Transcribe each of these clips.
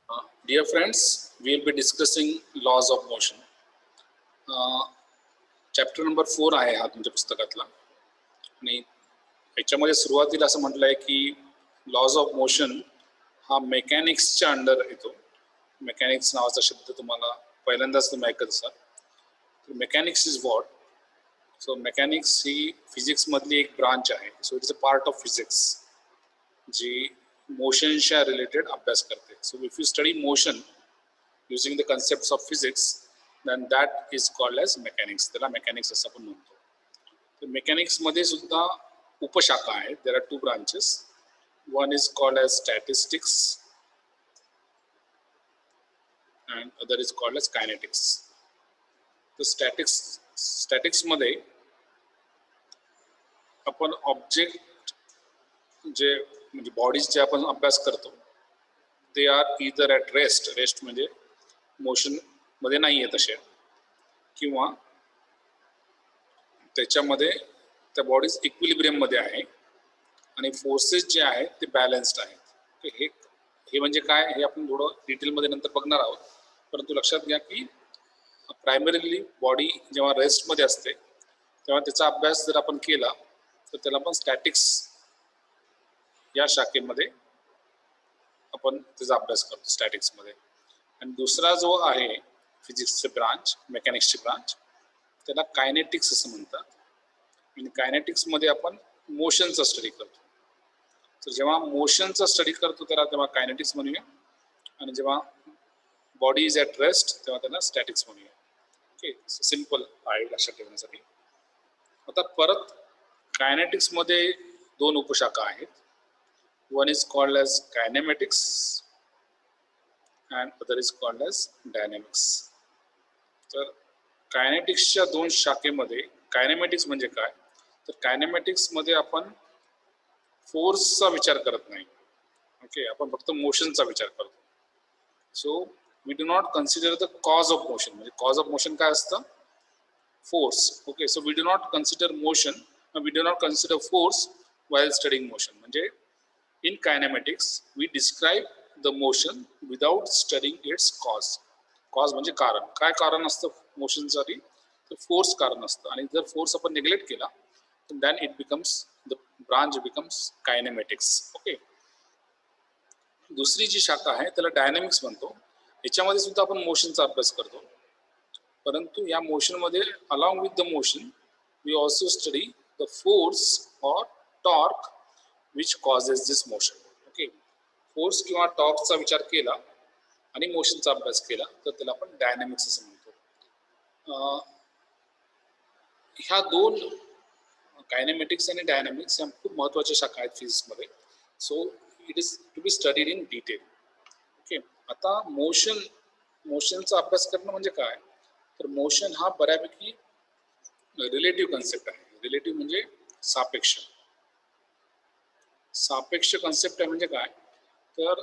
Dear friends, we will be discussing laws of motion. Chapter number 4 आहे हा तुमच्या पुस्तकातला आणि याच्यामध्ये सुरुवातीला असं म्हटलं आहे की लॉज ऑफ मोशन हा मेकॅनिक्सच्या अंडर येतो. मेकॅनिक्स नावाचा शब्द तुम्हाला पहिल्यांदाच तुम्ही ऐकत असाल. तर mechanics is what. So mechanics ही फिजिक्समधली एक ब्रांच आहे. So it is a part of physics जी मोशनच्या रिलेटेड अभ्यास करते. So if you study motion using the concepts of physics, then that is called as mechanics. त्याला मेकॅनिक्स असं आपण म्हणतो. तर मेकॅनिक्स मध्ये सुद्धा उपशाखा आहेत. There are 2 branches. One is called as statistics and other is called as kinetics. तर स्टॅटिक्स मध्ये आपण ऑब्जेक्ट जे म्हणजे बॉडीज जे आपण अभ्यास करतो ते आर इदर ॲट रेस्ट म्हणजे मोशन मध्ये नाही आहे तसे, किंवा त्याच्यामध्ये त्या बॉडीज इक्विलिब्रियम मध्ये आहे आणि फोर्सेस जे आहेत ते बॅलन्स्ड आहेत. हे म्हणजे काय हे आपण थोडं डिटेलमध्ये नंतर बघणार आहोत. परंतु लक्षात घ्या की प्रायमरीली बॉडी जेव्हा रेस्टमध्ये असते तेव्हा त्याचा अभ्यास जर आपण केला तर त्याला आपण स्टॅटिक्स या शाखेमध्ये आपण त्याचा अभ्यास करतो स्टॅटिक्समध्ये. आणि दुसरा जो आहे फिजिक्सचे ब्रांच, मेकॅनिक्सची ब्रांच, त्याला कायनेटिक्स असं म्हणतात. आणि कायनेटिक्समध्ये आपण मोशनचा स्टडी करतो. तर जेव्हा मोशनचा स्टडी करतो त्याला तेव्हा कायनेटिक्स म्हणूया, आणि जेव्हा बॉडी इज ॲट रेस्ट तेव्हा त्याला स्टॅटिक्स म्हणूया. ओके, सिम्पल आहे लक्षात ठेवण्यासाठी. आता परत कायनेटिक्समध्ये 2 उपशाखा आहेत. One is called as kinematics and other is called as dynamics. तर कायनेटिक्सच्या 2 शाखेमध्ये कायनेमॅटिक्स म्हणजे काय, तर कायनेमॅटिक्स मध्ये आपण फोर्सचा विचार करत नाही. ओके, आपण फक्त मोशनचा विचार करतो. So we do not consider the cause of motion. म्हणजे कॉज ऑफ मोशन काय असतं, force. Okay, so we do not consider motion, we do not consider force while studying motion. म्हणजे in kinematics we describe the motion without studying its cause. Cause म्हणजे कारण. काय कारण असतं मोशनसाठी, तर फोर्स कारण असतं. आणि जर फोर्स आपण निग्लेक्ट केला तर then it becomes the branch becomes kinematics. Okay, दुसरी जी शाखा आहे त्याला डायनॅमिक्स म्हणतो. याच्यामध्ये सुद्धा आपण मोशनचा अभ्यास करतो, परंतु या मोशनमध्ये along with the motion we also study the force or torque which causes this motion. Okay, force किंवा टॉर्कचा विचार केला आणि मोशनचा अभ्यास केला तर त्याला आपण डायनॅमिक्स असं म्हणतो. ह्या 2 कायनेमॅटिक्स आणि डायनॅमिक्स या खूप महत्त्वाच्या शाखा आहेत फिजिक्समध्ये. So it is to be studied in detail. Okay, आता मोशनचा अभ्यास करणं म्हणजे काय, तर मोशन हा बऱ्यापैकी रिलेटिव्ह कन्सेप्ट आहे. रिलेटिव्ह म्हणजे सापेक्ष कन्सेप्ट आहे. म्हणजे काय, तर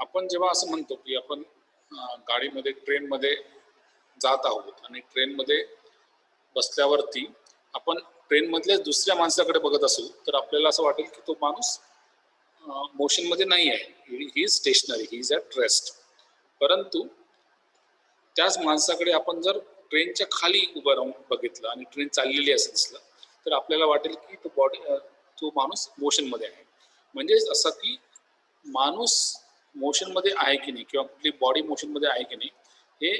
आपण जेव्हा असं म्हणतो की आपण गाडीमध्ये ट्रेनमध्ये जात आहोत आणि ट्रेनमध्ये बसल्यावरती आपण ट्रेनमधल्याच दुसऱ्या माणसाकडे बघत असू तर आपल्याला असं वाटेल की तो माणूस मोशनमध्ये नाही आहे, he is stationary, he is at rest. परंतु त्याच माणसाकडे आपण जर ट्रेनच्या खाली उभं राहून बघितलं आणि ट्रेन चाललेली असं दिसलं तर आपल्याला वाटेल की तो माणूस मोशनमध्ये आहे. म्हणजे असं की माणूस मोशनमध्ये आहे की नाही किंवा कुठली बॉडी मोशनमध्ये आहे की नाही हे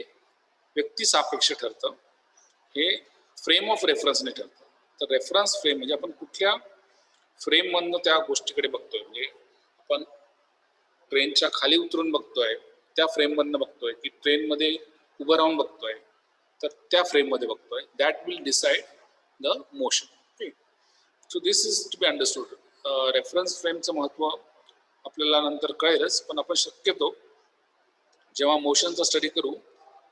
व्यक्ती सापेक्ष ठरतं. हे फ्रेम ऑफ रेफरन्सने ठरतं. तर रेफरन्स फ्रेम म्हणजे आपण कुठल्या फ्रेममधनं त्या गोष्टीकडे बघतोय. म्हणजे आपण ट्रेनच्या खाली उतरून बघतोय त्या फ्रेममधनं बघतोय की ट्रेनमध्ये उभं राहून बघतोय तर त्या फ्रेममध्ये बघतोय. That will decide the motion. Okay, so this is to be understood. Reference फ्रेमचं महत्त्व आपल्याला नंतर कळेलच, पण आपण शक्यतो जेव्हा मोशनचा स्टडी करू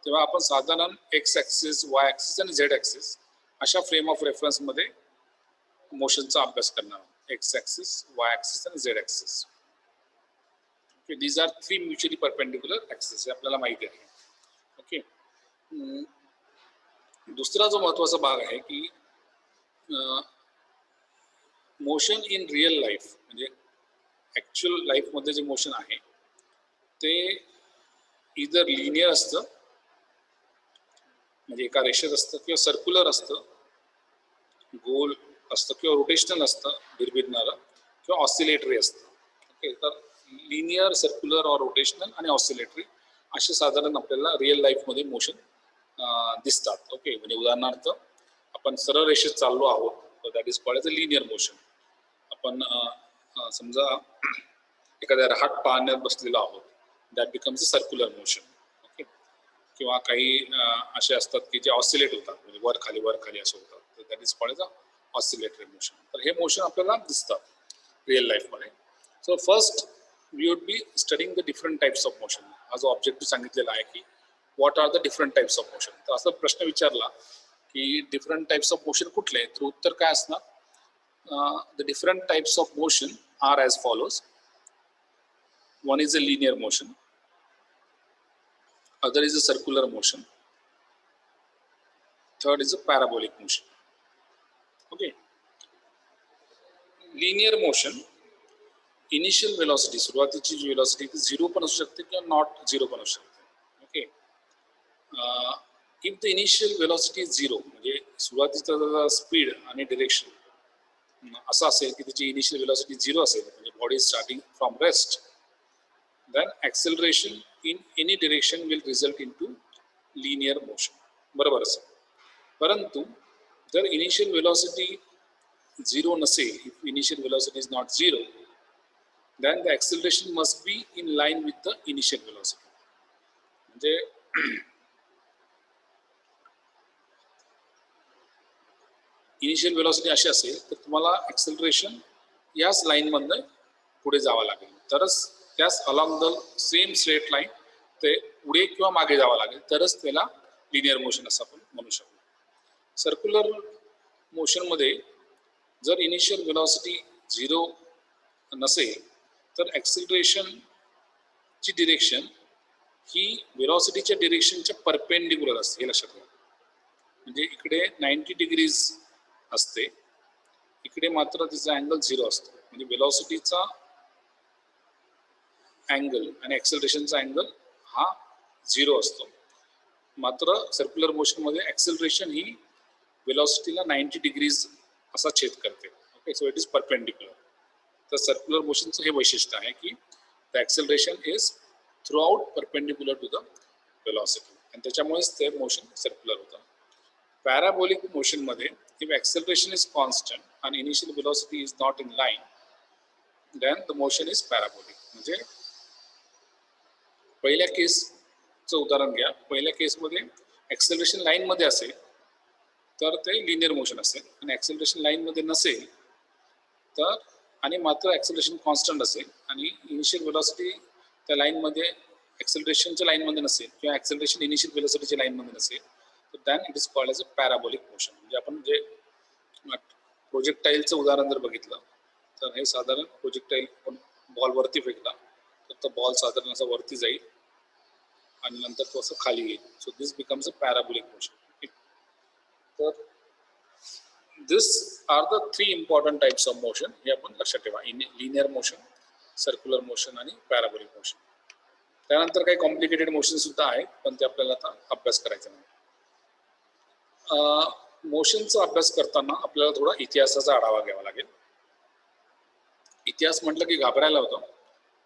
तेव्हा आपण साधारण एक्स ॲक्सिस, वाय ॲक्सिस आणि झेड ॲक्सिस अशा फ्रेम ऑफ रेफरन्समध्ये मोशनचा अभ्यास करणार. एक्स ॲक्सिस, वाय ॲक्सिस आणि Z axis. Okay, these are 3 mutually perpendicular axis, हे आपल्याला माहिती आहे. ओके, दुसरा जो महत्त्वाचा भाग आहे की मोशन इन रिअल लाईफ म्हणजे ॲक्च्युअल लाईफमध्ये जे मोशन आहे ते इधर लिनियर असतं म्हणजे एका रेषेत असतं, किंवा सर्क्युलर असतं, गोल असतं, किंवा रोटेशनल असतं भिरभिरणारं, किंवा ऑसिलेटरी असतं. ओके, तर लिनियर, सर्क्युलर और रोटेशनल आणि ऑसिलेटरी असे साधारण आपल्याला रिअल लाईफमध्ये मोशन दिसतात. ओके, म्हणजे उदाहरणार्थ आपण सरळ रेषेत चाललो आहोत तर that is called as a linear motion. आपण समजा एखाद्या रहाट पाहण्यात बसलेलो आहोत, that becomes a circular motion. Okay, किंवा काही असे असतात की जे ऑसिलेट होतात, म्हणजे वर खाली असे होतात, तर that is called as a oscillatory motion. तर हे मोशन आपल्याला दिसतात रिअल लाईफमध्ये. So first we would be studying the different types of motion. हा जो ऑब्जेक्टिव्ह सांगितलेला आहे की what are the different types of motion, तर असा प्रश्न विचारला की डिफरंट टाइप्स ऑफ मोशन कुठले, तर उत्तर काय असणार? The different types of motion are as follows. One is a linear motion, other is a circular motion, third is a parabolic motion. Okay, linear motion, initial velocity, सुरुवातीची जी velocity ती 0 पण असू शकते किंवा not 0 पण असू शकते. Okay, if the initial velocity is 0, म्हणजे सुरुवातीचा स्पीड आणि डिरेक्शन असं असेल की त्याची इनिशियल वेलॉसिटी 0 असेल, म्हणजे body starting from rest, then acceleration in any direction will result into linear motion. बरोबर असेल. परंतु जर इनिशियल वेलॉसिटी 0 नसेल, if initial velocity is not 0, then the acceleration must be in line with the initial velocity. म्हणजे initial velocity अशी असेल तर तुम्हाला ॲक्सेलरेशन याच लाईनमधनं पुढे जावं लागेल, तरच त्याच along the same straight line ते पुढे किंवा मागे जावं लागेल, तरच त्याला लिनियर मोशन असं आपण म्हणू शकतो. सर्क्युलर मोशनमध्ये जर इनिशियल वेलॉसिटी 0 नसेल तर ॲक्सेलरेशनची डिरेक्शन ही वेलॉसिटीच्या डिरेक्शनच्या परपेंडिक्युलर असते, हे लक्षात घ्या. म्हणजे इकडे 90 डिग्रीज असते, इकडे मात्र तिचा अँगल 0 असतो. म्हणजे वेलॉसिटीचा अँगल आणि ॲक्सेलरेशनचा अँगल हा 0 असतो. मात्र सर्क्युलर मोशनमध्ये ॲक्सेलरेशन ही वेलॉसिटीला 90 डिग्रीज असा छेद करते. Okay, so it is perpendicular. तर सर्क्युलर मोशनचं हे वैशिष्ट्य आहे की the acceleration is throughout perpendicular to the velocity, आणि त्याच्यामुळेच ते मोशन सर्क्युलर होतं. पॅराबोलिक मोशनमध्ये if acceleration is constant and initial velocity is not in line, then the motion is parabolic. म्हणजे पहिल्या केसचं उदाहरण घ्या. पहिल्या केसमध्ये ॲक्सेलरेशन लाईनमध्ये असेल तर ते लिनियर मोशन असेल, आणि ॲक्सेलरेशन लाईनमध्ये नसेल तर, आणि मात्र ॲक्सेलरेशन कॉन्स्टंट असेल आणि इनिशियल वेलॉसिटी त्या लाईनमध्ये ॲक्सेलरेशनच्या लाईनमध्ये नसेल किंवा ॲक्सेलरेशन इनिशियल वेलॉसिटीच्या लाईनमध्ये नसेल, तर then it is called as a parabolic motion. म्हणजे आपण जे प्रोजेक्टाईलचं उदाहरण जर बघितलं तर हे साधारण प्रोजेक्टाईल आपण बॉलवरती फेकला तर तो बॉल साधारण असा वरती जाईल आणि नंतर तो असं खाली येईल. So this becomes a parabolic motion. तर this are the 3 important types of motion, हे आपण लक्षात ठेवा. लिनियर मोशन, सर्क्युलर मोशन आणि पॅराबोलिक मोशन. त्यानंतर काही कॉम्प्लिकेटेड मोशन सुद्धा आहेत, पण ते आपल्याला आता अभ्यास करायचा नाही. मोशनचा अभ्यास करताना आपल्याला थोडा इतिहासाचा आढावा घ्यावा लागेल. इतिहास म्हटलं की घाबरायला होतं,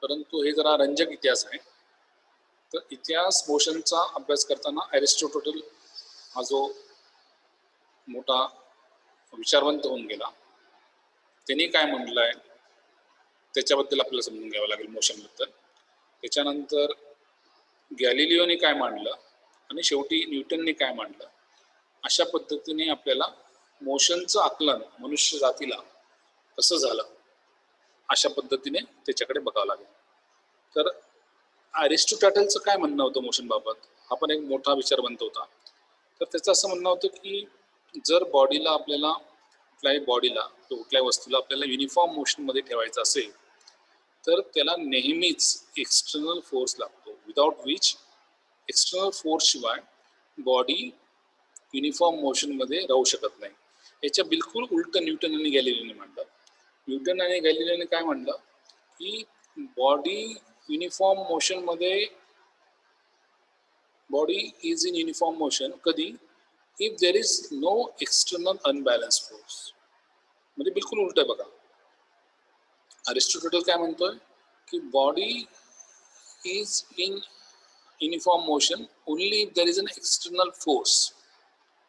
परंतु हे जरा रंजक इतिहास आहे. तर इतिहास मोशनचा अभ्यास करताना अरिस्टोटल हा जो मोठा विचारवंत होऊन गेला, त्यांनी काय म्हटलंय त्याच्याबद्दल आपल्याला समजून घ्यावं लागेल मोशनबद्दल. त्याच्यानंतर गॅलिलिओने काय मांडलं आणि शेवटी न्यूटनने काय मांडलं, अशा पद्धतीने आपल्याला मोशनचं आकलन मनुष्य जातीला कसं झालं अशा पद्धतीने त्याच्याकडे बघावं लागेल. तर अरिस्टोटलचं काय म्हणणं होतं मोशन बाबत, हा पण एक मोठा विचारवंत होता. तर त्याचं असं म्हणणं होतं की जर बॉडीला आपल्याला कुठल्याही वस्तूला आपल्याला युनिफॉर्म मोशनमध्ये ठेवायचं असेल तर त्याला नेहमीच एक्सटर्नल फोर्स लागतो. विदाउट विच, एक्सटर्नल फोर्स शिवाय बॉडी युनिफॉर्म मोशनमध्ये राहू शकत नाही. याच्या बिलकुल उलट न्यूटन आणि गॅलिलिओने मांडलं. न्यूटन आणि गॅलिलिओने काय म्हणलं की बॉडी युनिफॉर्म मोशनमध्ये body is in uniform motion कधी, if there is no external unbalance force. म्हणजे बिलकुल उलट आहे बघा. अरिस्टोटल काय म्हणतोय की body is in uniform motion only if there is an external force.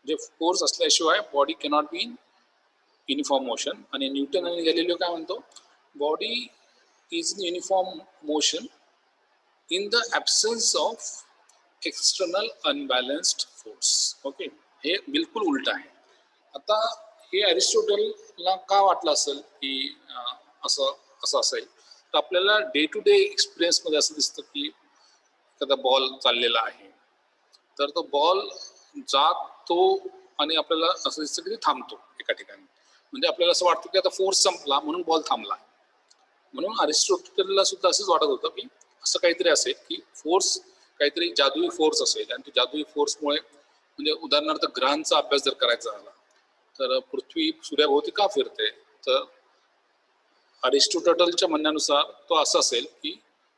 जे फोर्स असल्याशिवाय body cannot be in uniform motion. आणि न्यूटन आणि गॅलिलिओ काय म्हणतो, body is in uniform motion in the absence of external unbalanced force. Okay, हे बिलकुल उलट आहे. आता हे अरिस्टोटलला का वाटलं असेल की असं असं असेल, तर आपल्याला डे टू डे एक्सपिरियन्समध्ये असं दिसतं की एखादा बॉल चाललेला आहे, तर तो बॉल जातो आणि आपल्याला असं दिसतं की थांबतो एका ठिकाणी. म्हणजे आपल्याला असं वाटतं की आता फोर्स संपला म्हणून बॉल थांबला. म्हणून अरिस्टोटलला सुद्धा असंच वाटत होतं की असं काहीतरी असेल की फोर्स, काहीतरी जादुई फोर्स असेल, आणि त्या जादुई फोर्समुळे, म्हणजे उदाहरणार्थ ग्रहांचा अभ्यास जर करायचा झाला तर पृथ्वी सूर्याभोवती का फिरते, तर अरिस्टोटलच्या म्हणण्यानुसार तो असं असेल की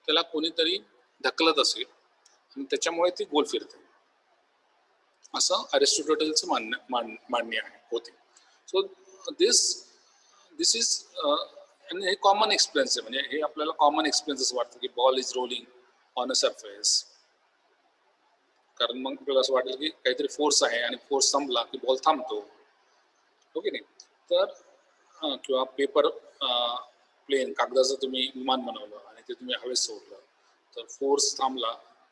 त्याला कोणीतरी ढकलत असेल आणि त्याच्यामुळे ती गोल फिरते, असं अरिस्टोटलचं मान्य आहे होते. सो दिस इज आणि हे कॉमन एक्सपिरियन्स आहे. म्हणजे हे आपल्याला कॉमन एक्सपिरियन्स असं वाटतं की ball is rolling on a surface, कारण मग आपल्याला असं वाटेल की काहीतरी फोर्स आहे आणि फोर्स संपला की बॉल थांबतो. ओके नाही, तर किंवा पेपर प्लेन, कागदाचं तुम्ही विमान बनवलं आणि ते तुम्ही हवेत सोडलं तर फोर्स थांबला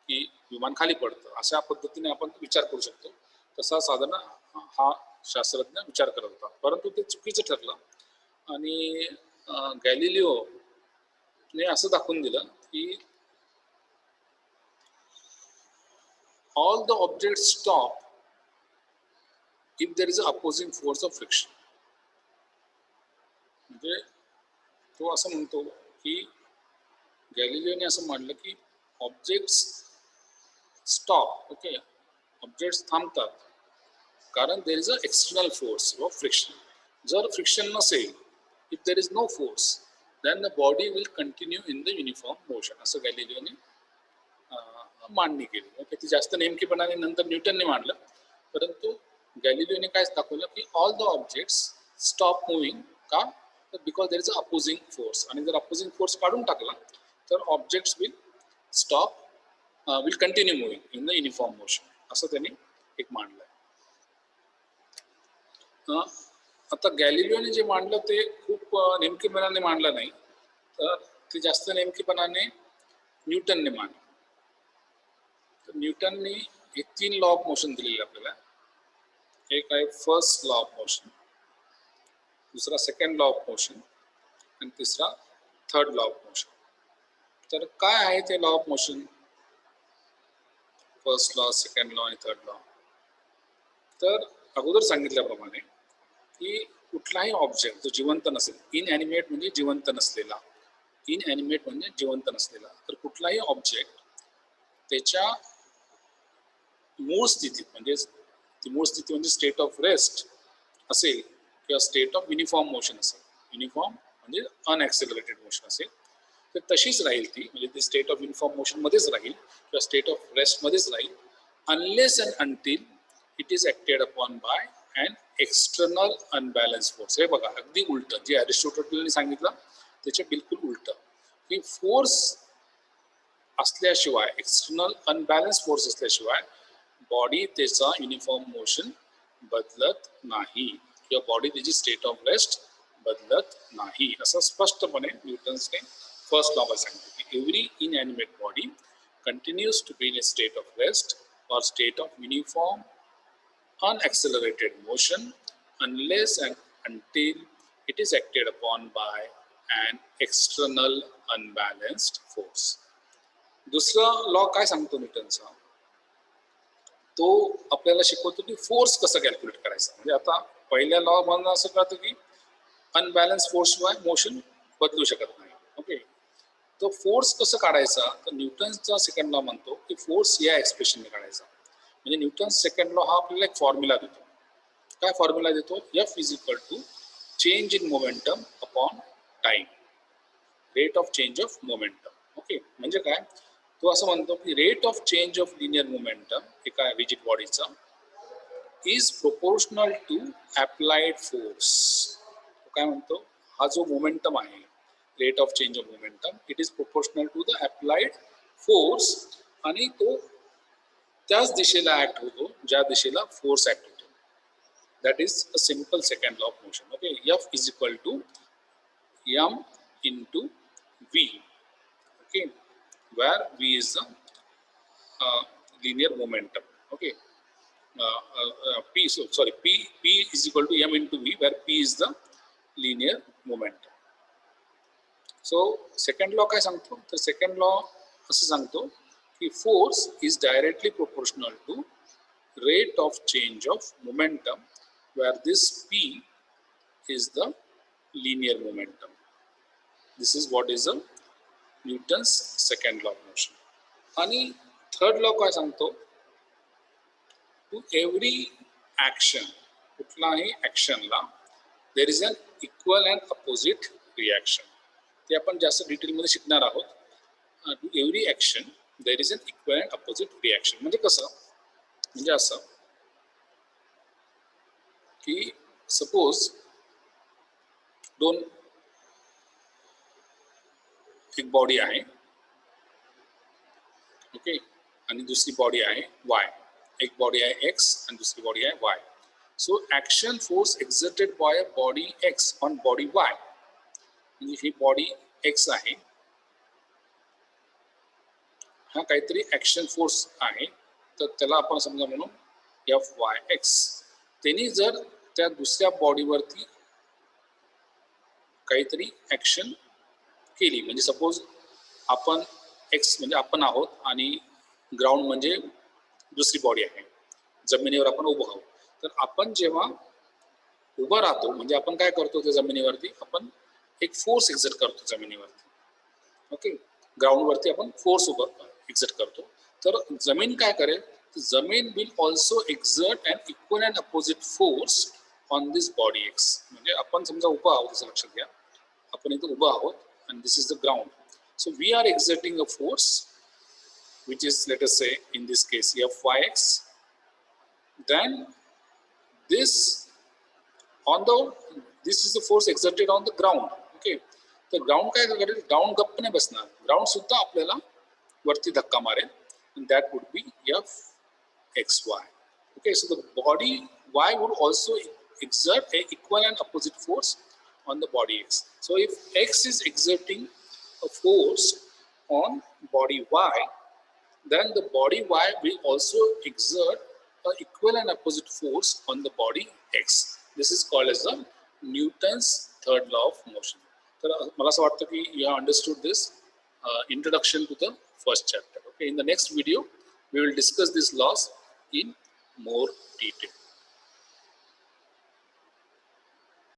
की विमान खाली पडतं. अशा पद्धतीने आपण विचार करू शकतो. तसा साधारण हा शास्त्रज्ञ विचार करत होता, परंतु ते चुकीचं ठरलं. आणि गॅलिलिओने असं दाखवून दिलं की all the objects stop if there is an opposing force of friction. म्हणजे तो असं म्हणतो की गॅलिलिओने असं मांडलं की ऑब्जेक्ट्स स्टॉप, ओके, ऑब्जेक्ट्स थांबतात कारण there is a external force of friction. जर फ्रिक्शन नसेल, if there is no force, then the body will continue in the uniform motion, असं गॅलिलिओने मांडणी केली. ओके, ती जास्त नेमकेपणाने नंतर न्यूटनने मांडलं, परंतु गॅलिलिओने काय दाखवलं की all the objects stop moving. का? Because there is a opposing force. आणि जर अपोजिंग फोर्स काढून टाकला तर objects will stop, will continue moving in the uniform motion, असं त्यांनी एक मांडलं. आता गॅलिलिओने जे मांडलं ते खूप नेमकेपणाने मांडलं नाही, तर ते जास्त नेमकेपणाने न्यूटनने मांडलं. तर न्यूटनने हे 3 लॉ ऑफ मोशन दिलेले आपल्याला. एक आहे फर्स्ट लॉ ऑफ मोशन, दुसरा सेकंड लॉ ऑफ मोशन आणि तिसरा थर्ड लॉ ऑफ मोशन. तर काय आहे ते law of motion, first law, second law आणि थर्ड लॉ? तर अगोदर सांगितल्याप्रमाणे की कुठलाही ऑब्जेक्ट जो जिवंत नसेल, इनएनिमेट म्हणजे जिवंत नसलेला, इनएनिमेट म्हणजे जिवंत नसलेला, तर कुठलाही ऑब्जेक्ट त्याच्या मूळ स्थितीत, म्हणजे ती मूळ स्थिती म्हणजे स्टेट ऑफ रेस्ट असेल किंवा स्टेट ऑफ युनिफॉर्म मोशन असेल, युनिफॉर्म म्हणजे अनॲक्सेलरेटेड मोशन असेल, तर तशीच राहील ती, म्हणजे ती स्टेट ऑफ युनिफॉर्म मोशन मध्येच राहील किंवा स्टेट ऑफ रेस्ट मध्येच राहील, unless and until it is acted upon bye and external unbalance force. हे बघा, अगदी उलट जे अरिस्टोटलने सांगितलं त्याच्या बिलकुल उलट, की फोर्स असल्याशिवाय, एक्सटर्नल अनबॅलन्स फोर्स असल्याशिवाय बॉडी त्याचा युनिफॉर्म मोशन बदलत नाही किंवा बॉडी त्याची स्टेट ऑफ रेस्ट बदलत नाही, असं स्पष्टपणे न्यूटन्सने फर्स्ट लॉ सांगितलं की every inanimate body continues to be in a state of rest or state of uniform unaccelerated motion unless and until it is acted upon by an external unbalanced force. दुसरा law काय सांगतो न्यूटनचा, तो आपल्याला शिकवतो की force कसं calculate करायचा. म्हणजे आता पहिल्या लॉ म्हणून असं कळतं की अनबॅलन्स फोर्स शिवाय मोशन बदलू शकत नाही. ओके, तो फोर्स कसं काढायचा, तर न्यूटनचा सेकंड लॉ म्हणतो की फोर्स या एक्सप्रेशनने काढायचा. म्हणजे न्यूटन सेकंड लॉ हा आपल्याला एक फॉर्म्युला देतो. काय फॉर्म्युला देतो? F is equal to change in momentum upon time, rate of change of momentum. Okay, म्हणजे काय, तो असं म्हणतो की rate of change of linear momentum एका रिजिड बॉडीचा is proportional to applied force. काय म्हणतो, हा जो मोमेंटम आहे, rate of change of momentum, it is proportional to the applied force, आणि तो त्याच दिशेला ऍक्ट होतो ज्या दिशेला फोर्स ऍक्ट होतो. That is a simple second law of motion. Okay, F is equal to m into v. Okay, where v is the linear momentum. Okay, p is equal to m into v, where p is the linear momentum. So second law काय सांगतो, तर second law असं सांगतो की force is directly proportional to rate of change of momentum, where this p is the linear momentum. This is what is a Newton's second law of motion. आणि third law काय सांगतो, to every action, कुठलाही ॲक्शनला there is an equal and opposite reaction. ते आपण जास्त डिटेलमध्ये शिकणार आहोत. To every action there is an equal and opposite reaction. म्हणजे कसं, म्हणजे असं की सपोज दोन, एक बॉडी आहे, ओके, आणि दुसरी बॉडी आहे वाय. एक बॉडी आहे एक्स आणि दुसरी बॉडी आहे Y. So action force exerted by a body X on body Y, म्हणजे ही बॉडी एक्स आहे, हा काहीतरी ॲक्शन फोर्स आहे, तर त्याला आपण समजा म्हणून एफ वाय एक्स. त्यांनी जर त्या दुसऱ्या बॉडीवरती काहीतरी ॲक्शन केली, म्हणजे सपोज आपण एक्स म्हणजे आपण आहोत आणि ग्राउंड म्हणजे दुसरी बॉडी आहे, जमिनीवर आपण उभं आहोत. तर आपण जेव्हा उभं राहतो म्हणजे आपण काय करतो, त्या जमिनीवरती आपण एक फोर्स एक्झर्ट करतो जमिनीवरती. ओके, ग्राउंडवरती आपण फोर्स एक्झर्ट करतो. तर जमीन काय करेल, जमीन will also exert and equal and opposite force on this body aches. म्हणजे आपण समजा उभं आहोत, असं लक्षात घ्या, आपण इथं उभं आहोत and this is the ground. So we are exerting a force which is, let us say in this case Fyx. Then this is the force exerted on the ground. Okay, the ground काय करेल, ground गप्प नाही बसणार, ground सुद्धा आपल्याला वरती धक्का मारेल, and that would be Fxy. Okay, so the body y would also exert a equal and opposite force on the body x. So if x is exerting a force on body y, then the body y will also exert an equal and opposite force on the body x. This is called as the Newton's third law of motion. तर मला असं वाटतं की you have understood this introduction to the first chapter. Okay, in the next video we will discuss these laws in more detail.